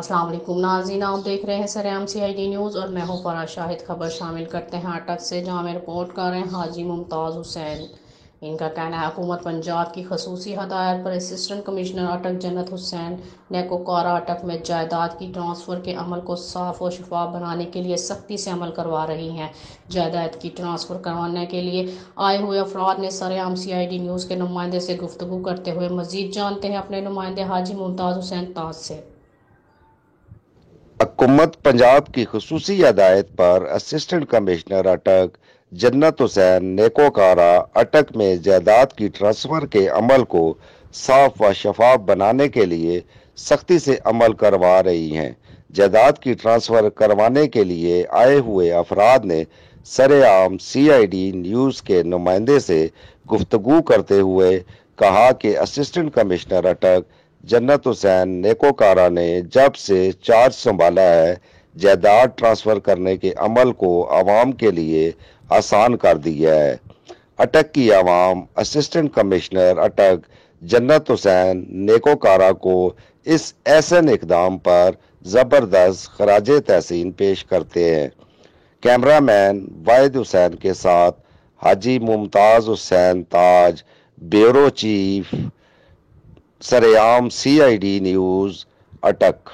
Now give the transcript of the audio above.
السلام علیکم ناظرین، آپ دیکھ رہے ہیں سرعام CID نیوز اور میں ہوں فراز شاہد۔ خبر شامل کرتے ہیں اٹک سے، جہاں میں رپورٹ کر رہے ہیں حاجی ممتاز حسین۔ ان کا کہنا ہے حکومت پنجاب کی خصوصی ہدایت پر اسسٹنٹ کمشنر اٹک جنت حسین نیکوکارہ اٹک میں جائیداد کی ٹرانسفر کے عمل کو صاف و شفاف بنانے کے لیے سختی سے عمل کروا رہی ہیں۔ جائیداد کی ٹرانسفر کروانے کے لیے آئے ہوئے افراد نے سرعام CID نیوز کے نمائندے سے گفتگو کرتے ہوئے مزید جانتے ہیں اپنے نمائندے حاجی ممتاز حسین تاج سے۔ حکومت پنجاب کی خصوصی ہدایت پر اسسٹنٹ کمشنر اٹک جنت حسین نیکوکارہ اٹک میں جائیداد کی ٹرانسفر کے عمل کو صاف و شفاف بنانے کے لیے سختی سے عمل کروا رہی ہیں۔ جائیداد کی ٹرانسفر کروانے کے لیے آئے ہوئے افراد نے سرعام CID نیوز کے نمائندے سے گفتگو کرتے ہوئے کہا کہ اسسٹنٹ کمشنر اٹک جنت حسین نیکوکارہ نے جب سے چارج سنبھالا ہے، جائیداد ٹرانسفر کرنے کے عمل کو عوام کے لیے آسان کر دیا ہے۔ اٹک کی عوام اسسٹنٹ کمشنر اٹک جنت حسین نیکوکارہ کو اس احسن اقدام پر زبردست خراج تحسین پیش کرتے ہیں۔ کیمرہ مین واحد حسین کے ساتھ حاجی ممتاز حسین تاج، بیورو چیف، سرعام CID نیوز، اٹک۔